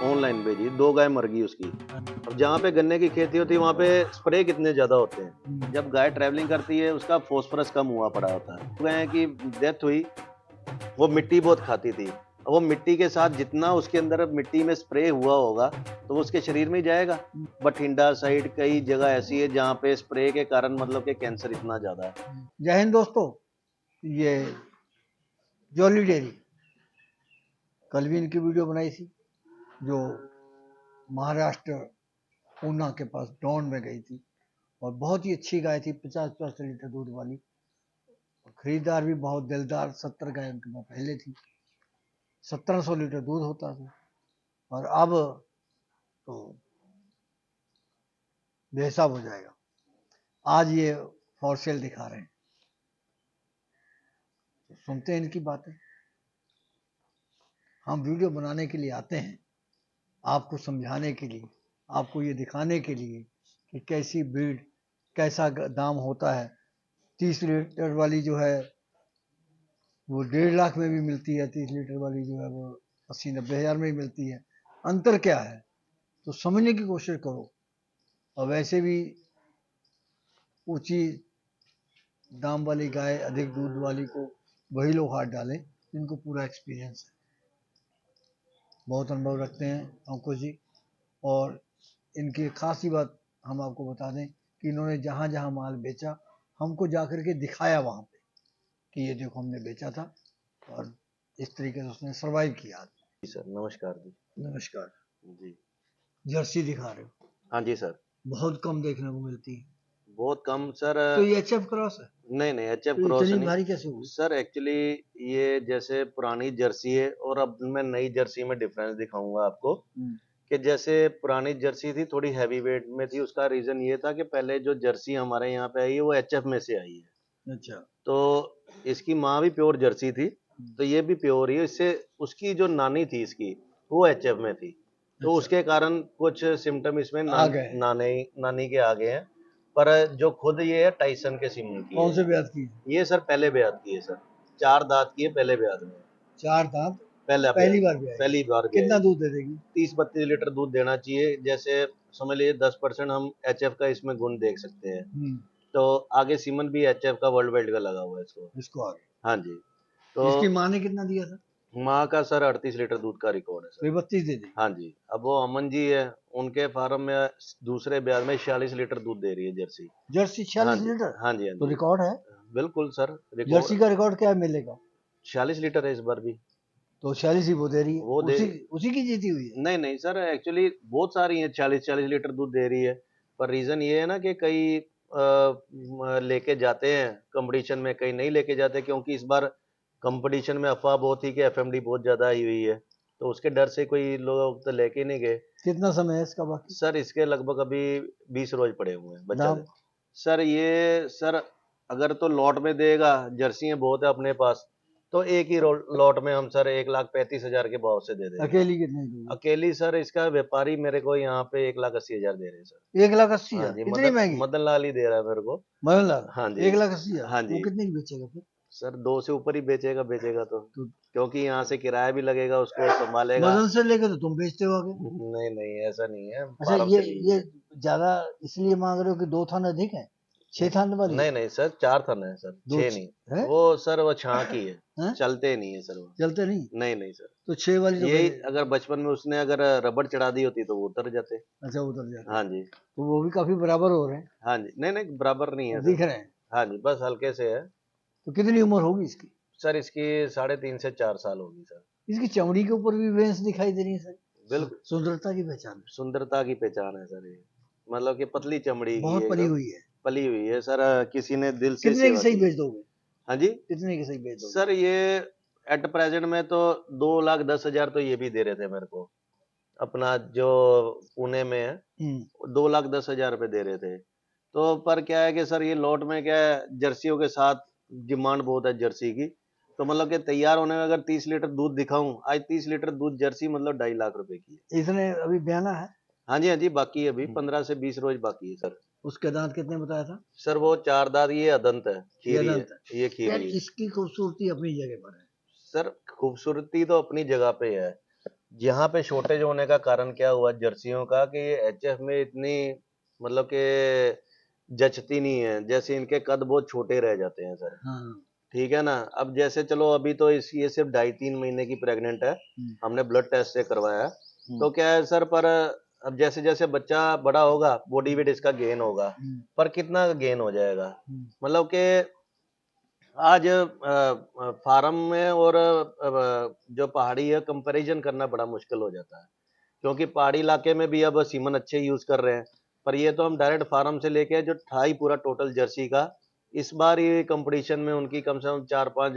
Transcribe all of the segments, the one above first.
Online भेजी, 2 गाय मर गई उसकी। अब जहाँ पे गन्ने की खेती होती है वहाँ पे स्प्रे कितने ज़्यादा होते हैं। जब गाय ट्रैवलिंग करती है उसका फास्फोरस कम हुआ पड़ा होता है। गए हैं कि डेथ हुई, वो मिट्टी बहुत खाती थी। अब वो मिट्टी के साथ जितना उसके अंदर मिट्टी में स्प्रे हुआ होगा तो वो उसके शरीर में ही जाएगा। बठिंडा साइड कई जगह ऐसी है जहाँ पे स्प्रे के कारण मतलब कि कैंसर इतना ज़्यादा है। जय हिंद दोस्तों, ये जॉली डेयरी कल भी इनकी वीडियो बनाई थी जो महाराष्ट्र पूना के पास डॉन में गई थी और बहुत ही अच्छी गाय थी, 50-50 लीटर दूध वाली। खरीदार भी बहुत दिलदार, 70 गाय उनके पास पहले थी, 1700 लीटर दूध होता था और अब तो बेहिसाब हो जाएगा। आज ये फॉर सेल दिखा रहे हैं, तो सुनते हैं इनकी बातें। हम वीडियो बनाने के लिए आते हैं, आपको समझाने के लिए, आपको ये दिखाने के लिए कि कैसी ब्रीड, कैसा दाम होता है। 30 लीटर वाली जो है वो 1.5 लाख में भी मिलती है, 30 लीटर वाली जो है वो 80-90 हज़ार में ही मिलती है। अंतर क्या है तो समझने की कोशिश करो। और वैसे भी ऊंची दाम वाली गाय, अधिक दूध वाली को वही लोग हाथ डालें जिनको पूरा एक्सपीरियंस है, बहुत अनुभव रखते हैं अंकुश जी। और इनकी खास ही बात हम आपको बता दें कि इन्होंने जहाँ जहाँ माल बेचा हमको जाकर के दिखाया वहाँ पे कि ये देखो हमने बेचा था और इस तरीके से उसने सरवाइव किया। जी सर, नमस्कार जी। नमस्कार जी। जर्सी दिखा रहे हो, हाँ जी सर। बहुत कम देखने को मिलती है। बहुत कम सर। तो ये एचएफ क्रॉस है, नहीं, नहीं एचएफ तो क्रॉस इतनी नहीं। भारी कैसे हुई? सर एक्चुअली ये जैसे पुरानी जर्सी है और अब मैं नई जर्सी में डिफरेंस दिखाऊँगा आपको, कि जैसे पुरानी जर्सी थी थोड़ी हैवी वेट में थी। उसका रीज़न ये था कि पहले जो जर्सी हमारे यहाँ पे आई है वो एचएफ में से आई है। अच्छा, तो इसकी माँ भी प्योर जर्सी थी, तो ये भी प्योर ही है। इससे उसकी जो नानी थी इसकी, वो एचएफ में थी। तो अच्छा, उसके कारण कुछ सिम्पटम इसमें आ गए। नानी के आ गए हैं। पर जो खुद ये है टाइसन के सीमन की कौन है। से ब्याज की? ये सर पहले ब्यात की है सर। 4 दाँत की है, पहले ब्यात में। 4 दांत, पहला पहली ब्यात, बार ब्याई। पहली बार कितना ब्याई। दूध दे देगी? 30-32 लीटर दूध देना चाहिए। जैसे समझ लीजिए 10% हम एचएफ का इसमें गुण देख सकते हैं। तो आगे सीमन भी एचएफ का वर्ल्ड वाइड का लगा हुआ है इसको। इसको आगे हाँ जी। तो इसकी माँ ने कितना दिया था? माँ का सर 38 लीटर दूध का रिकॉर्ड है तो ये सर। 32 दे देगी। हाँ जी। अब वो अमन जी है, उनके फार्म में दूसरे ब्याज में 46 लीटर दूध दे रही है जर्सी। जर्सी हाँ 46 जी, लीटर हाँ जी, हाँ तो जी। रिकॉर्ड है। बिल्कुल सर, जर्सी रिकॉर्ड का रिकॉर्ड क्या मिलेगा? 46 लीटर है इस बार भी। तो 46 ही वो दे रही है, वो दे उसी उसी की जीती हुई है। नहीं, नहीं सर एक्चुअली बहुत सारी हैं 40-40 लीटर दूध दे रही है। पर रीज़न ये है ना कि कई लेके जाते हैं कॉम्पिटिशन में, कई नहीं लेके जाते क्योंकि इस बार कॉम्पिटिशन में अफ़वाह बहुत थी कि एफएमडी बहुत ज़्यादा आई हुई है। तो उसके डर से कोई लोग तो लेके ही नहीं गए। कितना समय है इसका बाकी? सर इसके लगभग अभी 20 रोज पड़े हुए हैं बच्चा दाम? दे। सर ये सर अगर तो लॉट में देगा, जर्सियाँ बहुत है अपने पास, तो एक ही लॉट में हम सर 1,35,000 के भाव से दे देंगे। अकेली कितने की होगी? अकेली सर इसका व्यापारी मेरे को यहाँ पे 1,80,000 दे रहे हैं सर। 1,80,000 हाँ जी, इतनी महंगी? मदन लाल ही दे रहा है मेरे को। मदन लाल हाँ जी, 1,80,000 हाँ वो जी। कितने की बेचेगा फिर? सर 2 से ऊपर ही बेचेगा तो। तो क्योंकि यहाँ से किराया भी लगेगा, उसको संभालेगा। मदन से लेके तो तुम बेचते हो आगे। नहीं, नहीं ऐसा नहीं है, अच्छा, फार्म ये से ली ये है। ज्यादा इसलिए मांग रहे हो कि 2 थान अधिक है, 6 थान वाली नहीं, है? नहीं सर 4 थन है सर, दो 6 नहीं। है? वो सर वो छाँ की है, हैं? चलते नहीं है सर वो। चलते नहीं? नहीं, नहीं सर। तो 6 वाली तो यही मेरे। अगर बचपन में उसने अगर रबड़ चढ़ा दी होती तो वो उतर जाते। अच्छा, उतर जाते। हाँ जी, तो वो भी काफी बराबर हो रहे हैं हाँ जी। नहीं, नहीं बराबर नहीं और है दिख सर। रहे हैं। हाँ जी, बस हल्के से है। तो कितनी उम्र होगी इसकी? सर इसकी 3.5 से 4 साल होगी सर। इसकी चमड़ी के ऊपर भी वेंस दिखाई दे रही है सर। बिल्कुल, सुंदरता की पहचान है। सुंदरता की पहचान है सर ये। मतलब कि पतली चमड़ी की बहुत है पली एकदम, हुई है। पली हुई है सर। किसी ने दिल से कितने की सेवा सही की है। बेच दोगे? हाँ जी। कितने की सही बेच दोगे? सर ये एट प्रेजेंट में तो 2,10,000 तो ये भी दे रहे थे मेरे को। अपना जो पुणे में है, 2,10,000 रुपए दे रहे थे। तो पर क्या है कि सर ये लॉट में क्या है, जर्सियों के साथ डिमांड बहुत है जर्सी की। तो मतलब कि तैयार होने में अगर 30 लीटर दूध दिखाऊं, आज 30 लीटर दूध जर्सी मतलब 2.5 लाख रुपए की है। इसने अभी ब्याना है? हाँ जी, हाँ जी, बाकी है अभी 15 से 20 रोज बाकी है सर। उसके दांत कितने बताया था? सर वो 4 दांत, ये अदंत है, ये खीरी है। दंत है। ये यार खीरी है। इसकी खूबसूरती अपनी जगह पर है। सर खूबसूरती तो अपनी जगह पे है। यहाँ पे शॉर्टेज होने का कारण क्या हुआ जर्सियों का कि ये एचएफ में इतनी मतलब कि जचती नहीं है, जैसे इनके कद बहुत छोटे रह जाते हैं सर। हाँ। ठीक है ना। अब जैसे चलो अभी तो इस ये सिर्फ 2.5-3 महीने की प्रेग्नेंट है, हमने ब्लड टेस्ट से करवाया। तो क्या है सर, पर अब जैसे जैसे बच्चा बड़ा होगा बॉडी वेट इसका गेन होगा, पर कितना गेन हो जाएगा, मतलब कि आज फार्म में और जो पहाड़ी है कंपैरिजन करना बड़ा मुश्किल हो जाता है, क्योंकि पहाड़ी इलाके में भी अब सीमन अच्छे यूज कर रहे हैं, पर ये तो हम डायरेक्ट फार्म से लेके जो था ही पूरा टोटल जर्सी का। इस बार ये कंपटीशन में उनकी कम से कम 4-5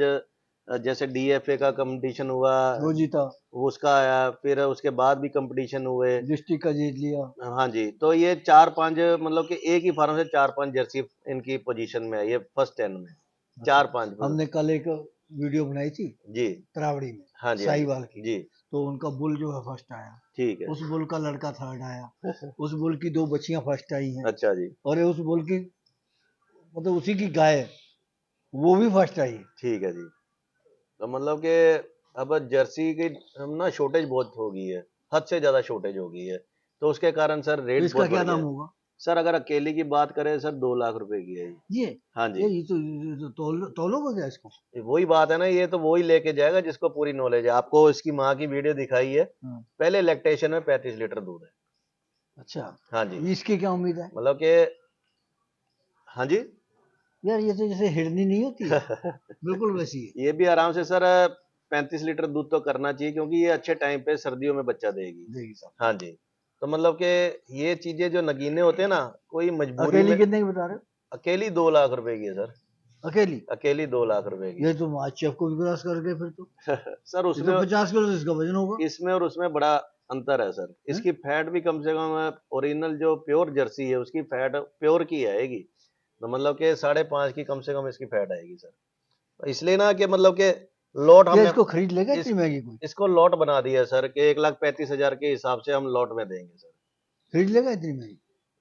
जैसे डीएफए का कंपटीशन हुआ, वो जीता, उसका आया, फिर उसके बाद भी कंपटीशन हुए। डिस्ट्रिक्ट का जीत लिया। हाँ जी, तो ये 4-5 मतलब कि एक ही फार्म से 4-5 जर्सी इनकी पोजीशन में है, ये फर्स्ट 10 में 4-5। हमने कल एक वीडियो बनाई थी जी। तरावड़ी में, हाँ जी, हाँ जी। साहिवाल की, जी, तो उनका बुल जो है फर्स्ट आया, ठीक है। उस बुल का लड़का थर्ड आया, उस बुल की 2 बच्चियां फर्स्ट आई हैं, अच्छा जी, और ये उस बुल की मतलब उसी की गाय है, वो भी फर्स्ट आई है। ठीक है जी। तो मतलब कि अब जर्सी की हम ना शॉर्टेज बहुत हो गई है, हद से ज्यादा शॉर्टेज हो गई है, तो उसके कारण सर तो रेट इसका बहुत क्या बढ़ गया दाम है। होगा? सर अगर अकेली की बात करें सर 2 लाख रुपए की है ये। ये हाँ जी, ये तो तौलोगे क्या इसको? ये वही बात है ना, ये तो वही लेके जाएगा जिसको पूरी नॉलेज है। आपको इसकी माँ की वीडियो दिखाई है, हाँ। पहले लैक्टेशन में 35 लीटर दूध है। अच्छा, हाँ जी, इसकी क्या उम्मीद है? मतलब कि हाँ जी। यार ये तो जैसे हिरनी नहीं होती है, बिल्कुल वैसी है। ये भी आराम से सर 35 लीटर दूध तो करना चाहिए, क्योंकि ये अच्छे टाइम पे सर्दियों में बच्चा देगी। देगी साहब। हाँ जी, तो मतलब कि ये चीजें जो नगीने होते हैं ना, कोई मजबूरी अकेली में। कितने की बता रहे हो? अकेली 2 लाख रुपए की है सर, अकेली? अकेली 2 लाख रुपए की। ये तो आज शेफ को भी क्रॉस कर गए फिर तो। सर ये उसमें तो 50 किलो इसका वजन होगा। इसमें और उसमें बड़ा अंतर है सर। हैं? इसकी फैट भी कम से कम ओरिजिनल जो प्योर जर्सी है उसकी फैट प्योर की आएगी, तो मतलब कि 5.5 की कम से कम इसकी फैट आएगी सर। इसलिए ना कि मतलब कि लॉट क्या हमने इसको खरीद लेगा इस इतनी महंगी कोई? इसको लॉट बना दिया है सर कि 1,35,000 के हिसाब से हम लॉट में देंगे सर। खरीद लेगा इतनी महंगी?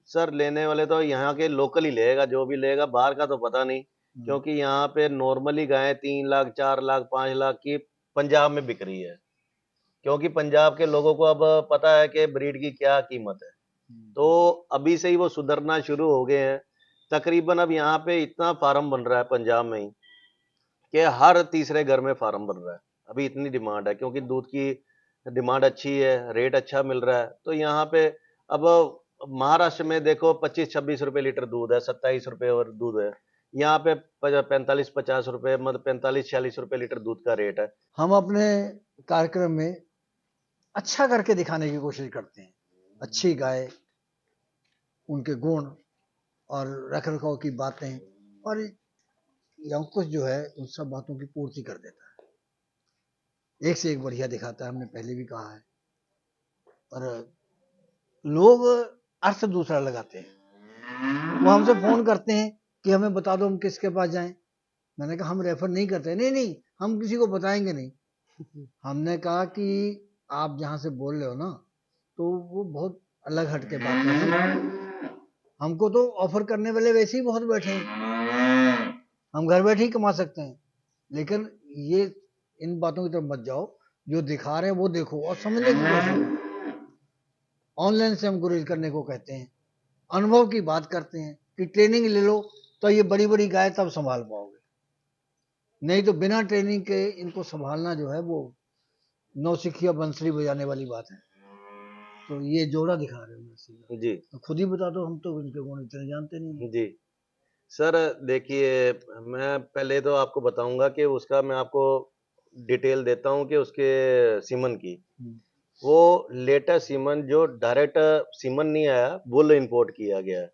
सर लेने वाले तो यहाँ के लोकल ही लेगा, जो भी लेगा, बाहर का तो पता नहीं, क्योंकि यहाँ पे नॉर्मली गायें 3 लाख 4 लाख 5 लाख की पंजाब में बिक रही है, क्योंकि पंजाब के लोगों को अब पता है कि ब्रीड की क्या कीमत है, तो अभी से ही वो सुधरना शुरू हो गए हैं। तकरीबन अब यहाँ पे इतना फार्म बन रहा है पंजाब में ही कि हर तीसरे घर में फार्म बन रहा है। अभी इतनी डिमांड है, क्योंकि दूध की डिमांड अच्छी है, रेट अच्छा मिल रहा है, तो यहाँ पे अब महाराष्ट्र में देखो 25-26 रुपए लीटर दूध है, 27 रुपए और दूध है। यहाँ पे 45-50 रुपए, मतलब 45-46 रुपए लीटर दूध का रेट है। हम अपने कार्यक्रम में अच्छा करके दिखाने की कोशिश करते हैं, अच्छी गाय, उनके गुण और रख रखाव की बातें, और ये अंकुश जो है उन सब बातों की पूर्ति कर देता है, एक से एक बढ़िया दिखाता है, हमने पहले भी कहा है। और लोग अर्थ दूसरा लगाते हैं, वो हमसे फोन करते हैं कि हमें बता दो हम किसके पास जाएं। मैंने कहा हम रेफर नहीं करते। नहीं नहीं, हम किसी को बताएंगे नहीं। हमने कहा कि आप जहाँ से बोल रहे हो ना, तो वो बहुत अलग हटके बात है। हमको तो ऑफर करने वाले वैसे ही बहुत बैठे हैं, हम घर बैठे ही कमा सकते हैं, लेकिन ये इन बातों की तरफ मत जाओ, जो दिखा रहे हैं वो देखो और समझने की कोशिश करो। ऑनलाइन से हम गुरेज करने को कहते हैं, अनुभव की बात करते हैं कि ट्रेनिंग ले लो तो ये बड़ी बड़ी गाय तब संभाल पाओगे, नहीं तो बिना ट्रेनिंग के इनको संभालना जो है वो नौसिखिया बंसरी बजाने वाली बात है। तो ये जोड़ा दिखा रहे हो जी, तो खुद ही बता दो, हम तो इनके गुण इतने जानते नहीं। जी। सर देखिए, मैं पहले तो आपको बताऊंगा कि उसका मैं आपको डिटेल देता हूं कि उसके सीमन की। वो लेटेस्ट सीमन जो डायरेक्ट सीमन नहीं आया, बुल इंपोर्ट किया गया है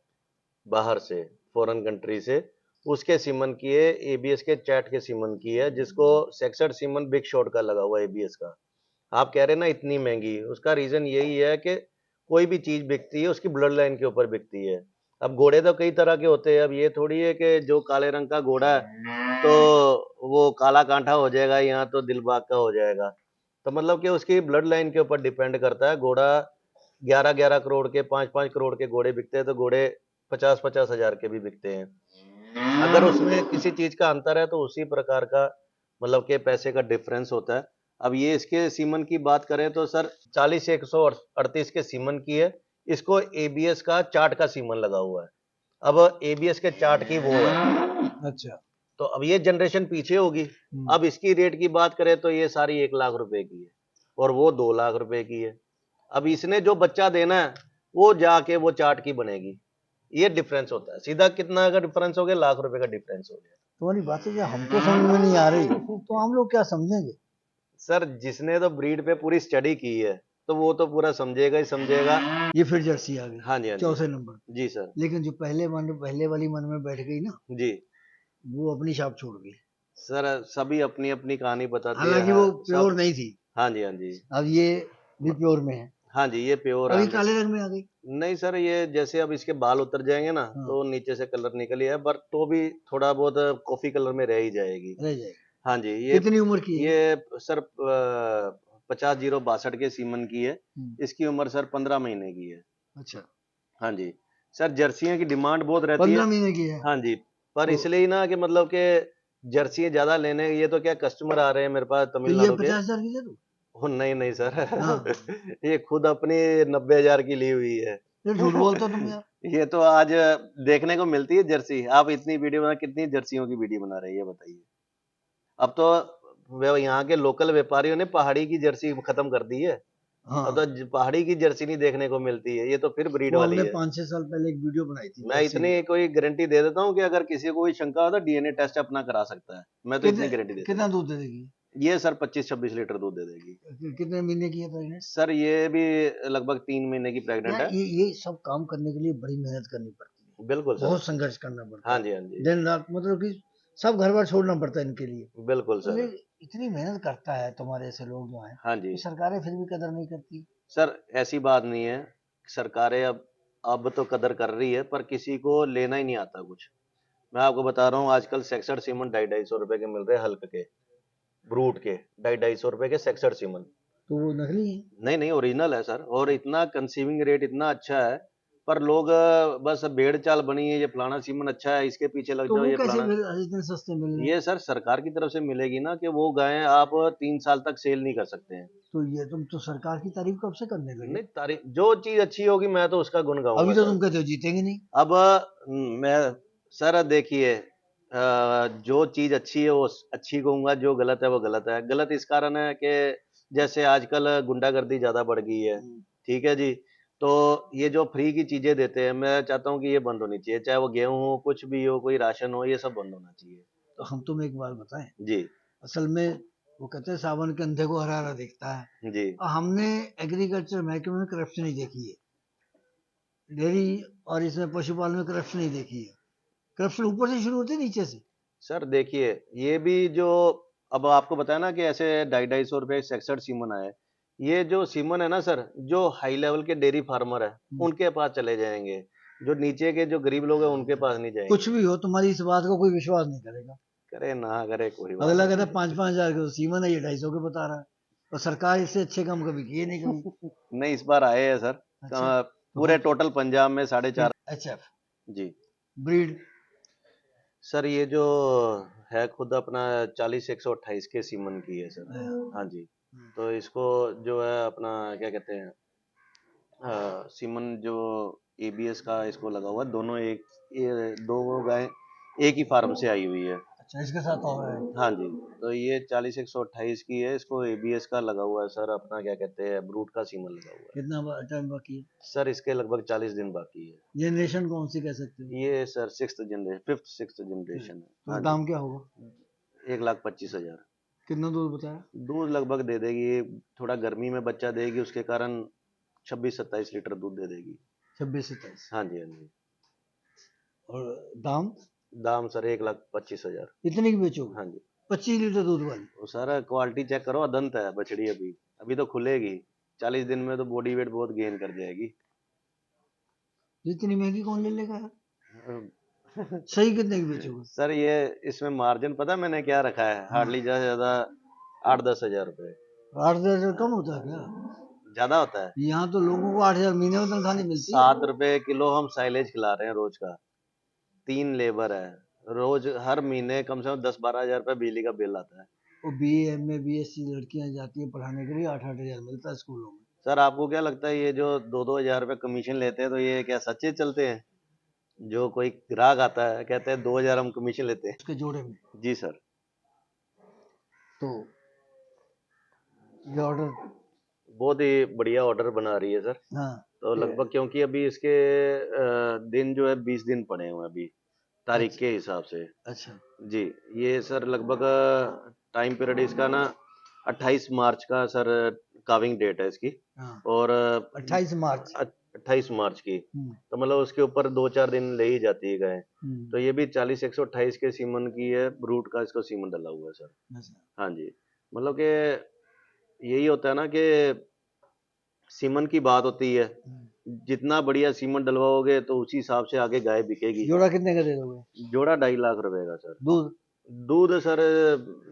बाहर से, फॉरेन कंट्री से, उसके सीमन की है, एबीएस के चैट के सीमन की है, जिसको 66 सीमन बिग शॉट का लगा हुआ है एबीएस का। आप कह रहे हैं ना इतनी महंगी, उसका रीजन यही है कि कोई भी चीज बिकती है उसकी ब्लड लाइन के ऊपर बिकती है। अब घोड़े तो कई तरह के होते हैं, अब ये थोड़ी है कि जो काले रंग का घोड़ा है तो वो काला कांटा हो जाएगा, यहाँ तो दिलबाग का हो जाएगा। तो मतलब कि उसकी ब्लड लाइन के ऊपर डिपेंड करता है। घोड़ा 11-11 करोड़ के, 5-5 करोड़ के घोड़े बिकते हैं, तो घोड़े 50-50 हजार के भी बिकते हैं। अगर उसमें किसी चीज का अंतर है तो उसी प्रकार का मतलब कि पैसे का डिफरेंस होता है। अब ये इसके सीमन की बात करें तो सर 40-138 के सीमन की है। इसको एबीएस का चार्ट का सीमन लगा हुआ है। अब एबीएस के चार्ट की वो है। अच्छा। तो अब ये जनरेशन पीछे होगी। अब इसकी रेट की बात करें तो ये सारी 1 लाख रुपए की है और वो 2 लाख रुपए की है। अब इसने जो बच्चा देना है वो जाके वो चार्ट की बनेगी। ये डिफरेंस होता है। सीधा कितना का डिफरेंस हो गया? लाख रुपए का डिफरेंस हो गया। तुम्हारी बातें जो हमको समझ में नहीं आ रही तो हम लोग क्या समझेंगे? सर जिसने तो ब्रीड पे पूरी स्टडी की है तो वो तो पूरा समझेगा ही समझेगा। ये फिर जर्सी आ गई। हाँ जी, हाँ जी। चौथे नंबर। जी सर। लेकिन जो पहले वाली मन में बैठ गई ना, जी वो अपनी छाप छोड़ गई। सर, सभी अपनी अपनी कहानी बताते हैं। हालांकि वो सब। प्योर नहीं थी। हाँ जी, हाँ जी। अब ये भी प्योर में है। हाँ जी, ये प्योर अभी है। काले रंग में आ गई। नहीं सर, ये जैसे अब इसके बाल उतर जाएंगे ना हाँ। तो नीचे से कलर निकल ही है, पर तो भी थोड़ा बहुत कॉफी कलर में रह ही जाएगी। रह जाएगी। हाँ जी। ये कितनी उम्र की है? ये सर 50-062 के सीमन की है। इसकी उम्र सर 15 महीने की है। अच्छा। हाँ जी सर, जर्सियों की डिमांड बहुत रहती 15 है। महीने की है। हाँ जी, पर तो- इसलिए ही ना कि मतलब के जर्सी ज्यादा लेने, ये तो क्या कस्टमर आ रहे हैं मेरे पास तो ये तमिलनाडु के। 50,000 की दे दूं? ओ, नहीं नहीं सर। हाँ। ये खुद अपनी 90,000 की ली हुई है। ये झूठ बोलते हो तुम यार। ये तो आज देखने को मिलती है जर्सी। आप इतनी वीडियो बना, कितनी जर्सियों की वीडियो बना रही है बताइए। अब तो यहाँ के लोकल व्यापारियों ने पहाड़ी की जर्सी खत्म कर दी है। हाँ। अब तो पहाड़ी की जर्सी नहीं देखने को मिलती है, ये तो फिर ब्रीड वो वाली हमने है। 5-6 साल पहले एक वीडियो बनाई थी मैं जर्सी इतनी की। कोई गारंटी दे देता हूँ कि अगर किसी को कोई शंका हो तो डीएनए टेस्ट अपना करा सकता है। मैं तो इतनी गारंटी देता कितना हूँ। दूध दे देगी? ये सर 25-26 लीटर दूध दे देगी। कितने महीने की है प्रेग्नेंट? सर ये भी लगभग 3 महीने की प्रेग्नेंट यार है। ये सब काम करने के लिए बड़ी मेहनत करनी पड़ती है। बिल्कुल सर। बहुत संघर्ष करना पड़ता हाँ है। जी, हाँ जी। दिन रात मतलब कि सब घर बार छोड़ना पड़ता है इनके लिए। बिल्कुल तो सर। ये इतनी मेहनत करता है तुम्हारे ऐसे लोग जो हैं, हाँ जी तो सरकारें फिर भी कदर नहीं करती। सर, ऐसी बात नहीं है। सरकारें अब तो कदर कर रही है, पर किसी को लेना ही नहीं आता कुछ। मैं आपको बता रहा हूँ, आजकल सेक्सर सीमन 250-250 रुपए के मिल रहे हैं, हल्क के ब्रूट के 250-250 रुपए के सेक्सर सीमन। तो वो नकली है। नहीं नहीं, ओरिजिनल है सर। और इतना कंसीविंग रेट इतना अच्छा है, पर लोग बस भेड़ चाल बनी है, ये फलाना सीमन अच्छा है, इसके पीछे लग तो जाओ, वो ये कैसे फलाना। इतने सस्ते मिल रहे हैं? ये सर सरकार की तरफ से मिलेगी ना कि वो गायें आप 3 साल तक सेल नहीं कर सकते हैं। तो ये तुम तो सरकार की तारीफ कब से करने लगे? नहीं, तारीफ जो चीज अच्छी होगी मैं तो उसका गुण गाऊंगा अभी तो सर। तुम कहते हो जीतेंगे नहीं। अब मैं सर देखिए, जो चीज अच्छी है वो अच्छी कहूंगा, जो गलत है वो गलत है। गलत इस कारण है कि जैसे आजकल गुंडागर्दी ज्यादा बढ़ गई है। ठीक है जी। तो ये जो फ्री की चीजें देते हैं, मैं चाहता हूँ कि ये बंद होनी चाहिए। चाहे वो गेहूं हो, कुछ भी हो, कोई राशन हो, ये सब बंद होना चाहिए। तो हम तुम्हें एक बात बताएं, जी असल में वो कहते हैं सावन के अंधे को हरा हरा दिखता है। जी। और हमने एग्रीकल्चर महकमे में करप्शन नहीं देखी है, डेयरी और इसमें पशुपालन में करप्शन नहीं देखी है। करप्शन ऊपर से शुरू होते नीचे से। सर देखिए, ये भी जो अब आपको बताया ना कि ऐसे 250-250 रुपए सेक्सर सीमन आए, ये जो सीमन है ना सर, जो हाई लेवल के डेयरी फार्मर है उनके पास चले जाएंगे। जो नीचे के जो गरीब लोग हैं उनके पास नहीं जाएंगे। कुछ भी हो, तुम्हारी इस बात को कोई विश्वास नहीं करेगा। करे ना करे, कोई बात अगला नहीं। कहता 5-5 हजार के सीमन है, ये 250 के बता रहा है। और सरकार इससे अच्छे काम कभी किए नहीं कभी। नहीं, इस बार आए हैं सर। अच्छा। पूरे टोटल पंजाब में 4.5। एचएफ जी ब्रीड सर, ये जो है खुद अपना 40-128 के सीमन की है सर। हाँ जी। तो इसको जो है अपना क्या कहते हैं, सीमन जो एबीएस का इसको लगा हुआ है। दोनों एक, ये दो गाय एक ही फार्म से आई हुई है। अच्छा, इसके साथ और है। हाँ जी। तो ये 40-128 की है, इसको एबीएस का लगा हुआ है सर, अपना क्या कहते हैं, ब्रूट का सीमन लगा हुआ है। कितना टाइम बाकी है? सर इसके लगभग 40 दिन बाकी है। जनरेशन कौन सी कह सकते हो? ये सर 5th-6th जनरेशन है। तो हाँ दाम क्या होगा? 1,25,000। कितना दूध बताया? दूध लगभग दे देगी, थोड़ा गर्मी में बच्चा देगी, उसके कारण 26-27 लीटर दूध दे देगी। 26-27। हाँ जी, हाँ जी। और दाम? दाम सर 1,25,000। इतने की बेचोगे? हाँ जी। 25 लीटर दूध वाली? वो सारा क्वालिटी चेक करो, अदंत है बछड़ी। अभी अभी तो खुलेगी, 40 दिन में तो बॉडी वेट बहुत गेन कर जाएगी। इतनी महंगी कौन ले लेगा यार? सही कितने की बेचोगे? सर ये इसमें मार्जिन पता है मैंने क्या रखा है? हार्डली ज्यादा से ज्यादा 8-10 हजार रुपए। 8-10 हजार कम होता है क्या? ज्यादा होता है। यहाँ तो लोगों को 8 हजार महीने में तनख्वाह नहीं मिलती है। 7 रुपए किलो हम साइलेज खिला रहे हैं रोज का। 3 लेबर है, रोज हर महीने कम से कम 10-12 हजार रुपए बिजली का बिल आता है। वो BA MA BSc लड़कियां जाती हैं पढ़ाने के लिए, 8-8 हज़ार मिलता है स्कूलों में। सर आपको क्या लगता है ये जो 2-2 हज़ार रुपये कमीशन लेते हैं तो ये क्या सच्चे चलते हैं? जो कोई ग्राहक आता है कहते हैं 2 हज़ार हम कमीशन लेते हैं। उसके जोड़े में जी सर। तो ये ऑर्डर, बहुत ही बढ़िया ऑर्डर बना रही है सर। हाँ तो लगभग क्योंकि अभी इसके दिन जो है 20 दिन पड़े हुए हैं अभी तारीख के हिसाब से। अच्छा जी, ये सर लगभग टाइम पीरियड इसका ना 28 मार्च का सर काविंग डेट है इसकी। हाँ और 28 मार्च 28 मार्च की, हम्म, तो मतलब उसके ऊपर 2-4 दिन ले ही जाती है गाय। तो ये भी 40-128 के सीमन की है, ब्रूड का इसको सीमन डला हुआ है सर। अच्छा हाँ जी, मतलब कि यही होता है ना कि सीमन की बात होती है, जितना बढ़िया सीमन डलवाओगे तो उसी हिसाब से आगे गाय बिकेगी। जोड़ा कितने का दे दोगे? जोड़ा 2.5 लाख रुपए का सर। दूध दूध सर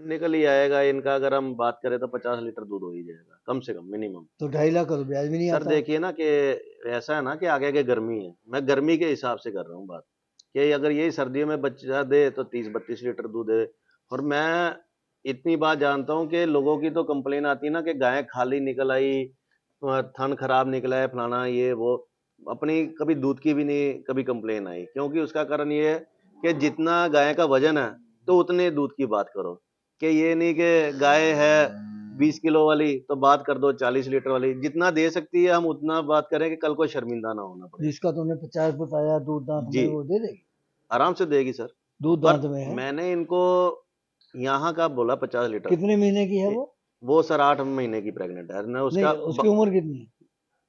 निकल ही आएगा इनका, अगर हम बात करें तो 50 लीटर दूध हो ही जाएगा कम से कम मिनिमम। तो 2.5 लाख का तो ब्याज भी नहीं सर आता। देखिए ना कि ऐसा है ना कि आगे के गर्मी है, मैं गर्मी के हिसाब से कर रहा हूँ बात कि अगर यही सर्दियों में बच्चा दे तो 30-32 लीटर दूध दे। और मैं इतनी बात जानता हूँ कि लोगों की तो कंप्लेन आती है ना कि गाय खाली निकल आई, थन खराब निकला है, फलाना ये वो। अपनी कभी दूध की भी नहीं कभी कंप्लेन आई, क्योंकि उसका कारण ये है कि जितना गाय का वजन है तो उतने दूध की बात करो। कि ये नहीं कि गाय है 20 किलो वाली तो बात कर दो 40 लीटर वाली, जितना दे सकती है हम उतना बात करें कि कल को शर्मिंदा ना होना पड़े। जिसका तुमने 50 बताया दूध दांत जी में, वो दे देगी? आराम से देगी सर। दूध पर दांत में है? मैंने इनको यहाँ का बोला 50 लीटर। कितने महीने की है वो सर 8 महीने की प्रेग्नेंट है ना, नहीं, उसका उसकी उम्र कितनी है?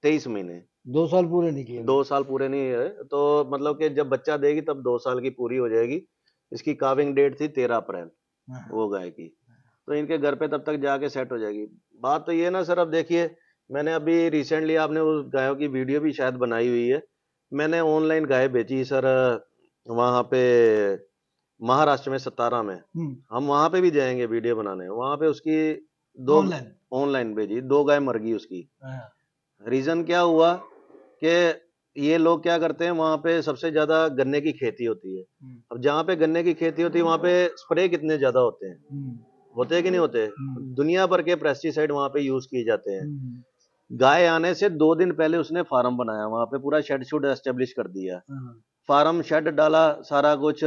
23 महीने। 2 साल पूरे नहीं किए? 2 साल पूरे नहीं है, तो मतलब कि जब बच्चा देगी तब 2 साल की पूरी हो जाएगी। इसकी काविंग डेट थी 13 अप्रैल हाँ। वो गाय की। तो इनके घर पे तब तक जाके सेट हो जाएगी। बात तो ये ना सर, अब देखिए मैंने अभी रिसेंटली, आपने उस गायों की वीडियो भी शायद बनाई हुई है, मैंने ऑनलाइन गाय बेची सर वहाँ पे महाराष्ट्र में सतारा में। हम वहाँ पे भी जाएंगे वीडियो बनाने, वहाँ पे उसकी दो ऑनलाइन ऑनलाइन भेजी, 2 गाय मर गई उसकी। हाँ। रीजन क्या हुआ कि ये लोग क्या करते हैं, वहाँ पे सबसे ज्यादा गन्ने की खेती होती है। अब जहाँ पे गन्ने की खेती होती है वहाँ पे स्प्रे कितने ज्यादा होते हैं, होते हैं कि नहीं होते? दुनिया भर के पेस्टिसाइड वहाँ पे यूज किए जाते हैं। गाय आने से 2 दिन पहले उसने फार्म बनाया, वहाँ पे पूरा शेड शुड एस्टेब्लिश कर दिया। फार्म शेड डाला सारा कुछ,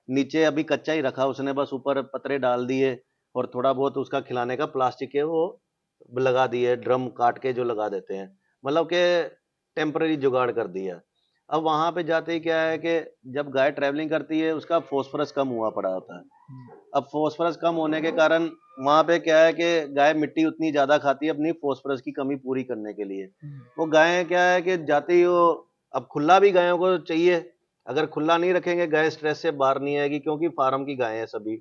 नीचे अभी कच्चा ही रखा उसने, बस ऊपर पतरे डाल दिए और थोड़ा बहुत उसका खिलाने का प्लास्टिक के वो लगा दिए, ड्रम काट के जो लगा देते हैं, मतलब के टेम्पररी जुगाड़ कर दिया। अब वहां पे जाते ही क्या है कि जब गाय ट्रैवलिंग करती है उसका फॉस्फोरस कम हुआ पड़ा होता है। अब फॉस्फोरस कम होने के कारण वहां पे क्या है कि गाय मिट्टी उतनी ज्यादा खाती है अपनी फॉस्फोरस की कमी पूरी करने के लिए। वो गाय क्या है कि जाते ही वो, अब खुला भी गायों को चाहिए, अगर खुला नहीं रखेंगे गाय स्ट्रेस से बाहर नहीं आएगी, क्योंकि फार्म की गाय है सभी।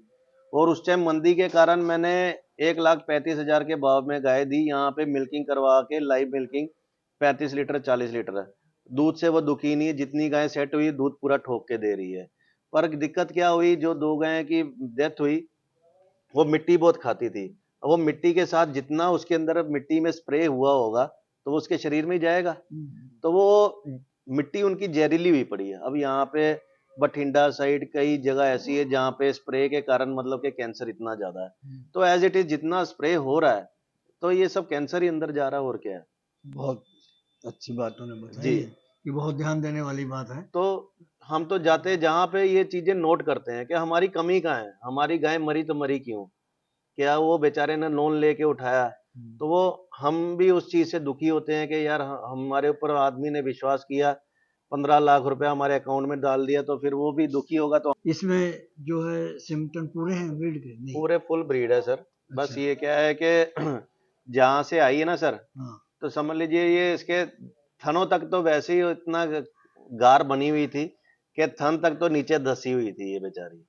और उस टाइम मंदी के कारण मैंने 1,35,000 के भाव में गाय दी, यहाँ पे मिल्किंग करवा के, लाइव मिल्किंग 35 लीटर 40 लीटर है दूध से वो दुखी नहीं है, जितनी गाय सेट हुई दूध पूरा ठोक के दे रही है। पर दिक्कत क्या हुई, जो 2 गाय की डेथ हुई वो मिट्टी बहुत खाती थी। अब वो मिट्टी के साथ जितना उसके अंदर मिट्टी में स्प्रे हुआ होगा तो वो उसके शरीर में ही जाएगा, तो वो मिट्टी उनकी जहरीली हुई पड़ी है। अब यहाँ पे बठिंडा साइड कई जगह ऐसी है जहाँ पे स्प्रे के कारण मतलब कि कैंसर इतना ज्यादा है। तो एज इट इज जितना स्प्रे हो रहा है तो ये सब कैंसर ही अंदर जा रहा है, और क्या है। बहुत अच्छी बात उन्होंने बताई जी, है, ये बहुत ध्यान देने वाली बात है। तो हम तो जाते जहाँ पे ये चीजें नोट करते हैं कि हमारी कमी कहाँ है, हमारी गाय मरी तो मरी क्यों, क्या वो बेचारे ने लोन लेके उठाया, तो वो हम भी उस चीज से दुखी होते हैं कि यार हमारे ऊपर आदमी ने विश्वास किया, 15 लाख रुपया हमारे अकाउंट में डाल दिया, तो फिर वो भी दुखी होगा। तो इसमें जो है सिम्टम पूरे हैं ब्रीड के? नहीं। पूरे फुल ब्रीड है सर। बस अच्छा। ये क्या है कि जहां से आई है ना सर, हाँ तो समझ लीजिए ये इसके थनों तक तो वैसे ही इतना गार बनी हुई थी कि थन तक तो नीचे धसी हुई थी ये बेचारी।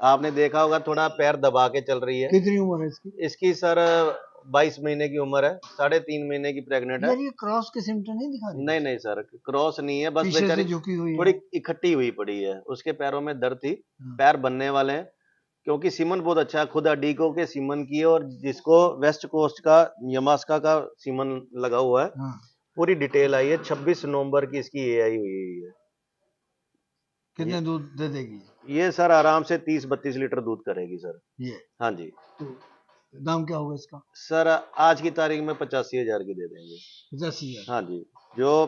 आपने देखा होगा थोड़ा पैर दबा के चल रही है। कितनी उम्र है इसकी? इसकी सर 22 महीने की उम्र है, 3.5 महीने की प्रेग्नेंट है। यार ये क्रॉस के सिम्टम नहीं दिखा रही? नहीं नहीं सर, क्रॉस नहीं है, बस पीछे से बेचारी झुकी हुई है। थोड़ी इकट्ठी हुई पड़ी है, उसके पैरों में दर्द थी, पैर बनने वाले हैं। क्योंकि सीमन बहुत अच्छा है, खुद अडीको के सीमन की है, और जिसको वेस्ट कोस्ट का यमास्का का सीमन लगा हुआ है। हाँ। पूरी डिटेल आई है, 26 नवंबर की इसकी एआई हुई है। कितने दूध दे देगी? ये सर आराम से 30-32 लीटर दूध करेगी सर। ये हाँ जी। तो दाम क्या होगा इसका? सर आज की तारीख में 85,000 की दे देंगे। 85,000। हाँ जी, जो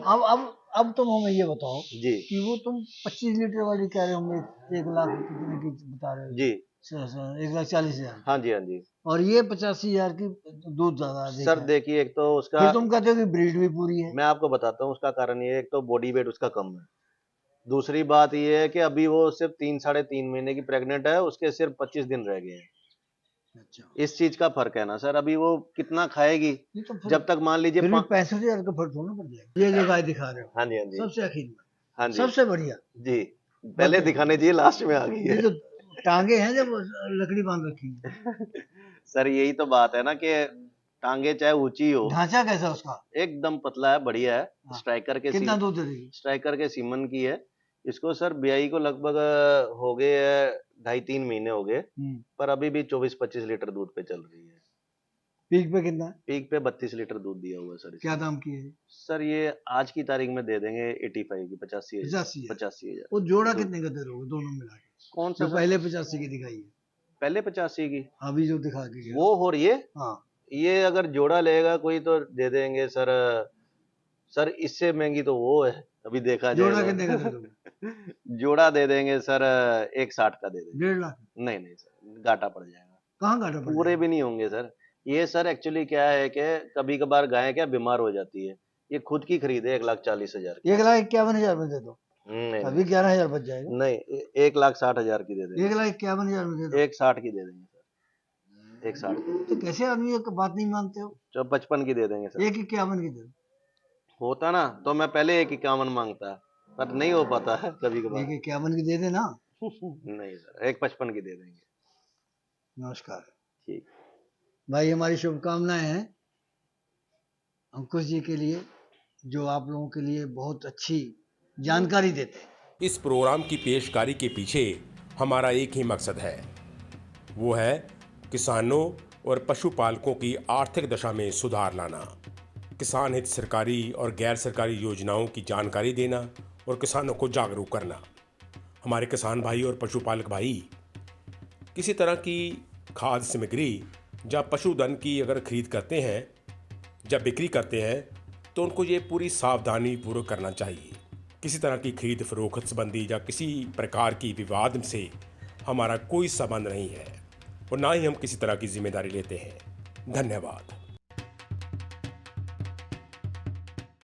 अब तुम हमें ये बताओ जी कि वो तुम 25 लीटर वाली कह रहे होंगे 1 लाख कितने की बता रहे हो? जी 1,40,000। हाँ जी हाँ जी और ये 85,000 की दूध ज्यादा सर देखा है। देखिए, एक तो उसका फिर तुम कहते हो कि ब्रीड भी पूरी है। मैं आपको बताता हूँ उसका कारण ये है, एक तो बॉडी वेट उसका कम है। दूसरी बात ये है कि अभी वो सिर्फ 3 साढ़े 3 महीने की प्रेग्नेंट है, उसके सिर्फ 25 दिन रह गए हैं। अच्छा, इस चीज का फर्क है ना सर। अभी वो कितना खाएगी ये तो फिर जब तक मान लीजिए फिर भी 65,000 का फर्क थोड़ा पड़ जाएगा। ये जो गाय दिखा रहे हो हाँ जी हाँ जी सबसे आखिर में, हाँ जी सबसे बढ़िया। जी, पहले दिखाने चाहिए, लास्ट में आ गई ये है। जो टांगे हैं जब लकड़ी बांध रखी है, सर यही तो बात है ना कि टांगे चाहे ऊंची हो, ढांचा कैसा उसका? एकदम पतला है, बढ़िया है। हाँ। स्ट्राइकर कितना दूध दे देगी? के सीमन की है। इसको सर ब्याई को लगभग हो गए 2.5-3 महीने हो गए, पर अभी भी 24-25 लीटर दूध पे चल रही है। पीक पे कितना? पीक पे 32 लीटर दूध दिया हुआ है सर क्या इसने। दाम की है? सर ये आज की तारीख में दे देंगे 85 की, 85,000 85,000। 85,000। वो जोड़ा दो- कितने का दे रहे हो दोनों मिला के? कौन जो सा सर? पहले 85 की दिखाई है, पहले 85 की अभी जो दिखा के गया। वो हो रही है। हाँ, ये अगर जोड़ा लेगा कोई तो दे देंगे सर। सर इससे महंगी तो वो है, अभी देखा जोड़ा जाएगा। कितने का दे दोगे? जोड़ा दे देंगे सर 1,60 का दे देंगे। 1.5 लाख? नहीं नहीं सर, घाटा पड़ जाएगा। कहाँ घाटा पड़ पूरे जाएगा? भी नहीं होंगे सर। ये सर एक्चुअली क्या है कि कभी कभार गाय क्या बीमार हो जाती है। ये खुद की खरीद है 1,40,000 की। 1,51,000 में दे दो, नहीं अभी 11,000 बच जाएगा। नहीं 1,60,000 की दे देंगे। 1,51,000 में दे दो। 1,60 की दे देंगे सर। 1,60 की। तो कैसे आदमी एक बात नहीं मानते हो? 55 की दे देंगे सर। 1,51 की दे दो। होता ना तो मैं पहले 1,51 मांगता, पर नहीं हो पाता है कभी कभार। 1,51 की दे देना। नहीं सर, 1,55 की दे देंगे। नमस्कार ठीक। भाई, हमारी शुभकामनाएं हैं अंकुश जी के लिए, जो आप लोगों के लिए बहुत अच्छी जानकारी देते हैं। इस प्रोग्राम की पेशकारी के पीछे हमारा एक ही मकसद है, वो है किसानों और पशुपालकों की आर्थिक दशा में सुधार लाना, किसान हित सरकारी और गैर सरकारी योजनाओं की जानकारी देना और किसानों को जागरूक करना। हमारे किसान भाई और पशुपालक भाई किसी तरह की खाद्य सामग्री या पशुधन की अगर खरीद करते हैं, जब बिक्री करते हैं, तो उनको ये पूरी सावधानी पूर्वक करना चाहिए। किसी तरह की खरीद फरोख्त संबंधी या किसी प्रकार की विवाद से हमारा कोई संबंध नहीं है और ना ही हम किसी तरह की जिम्मेदारी लेते हैं। धन्यवाद।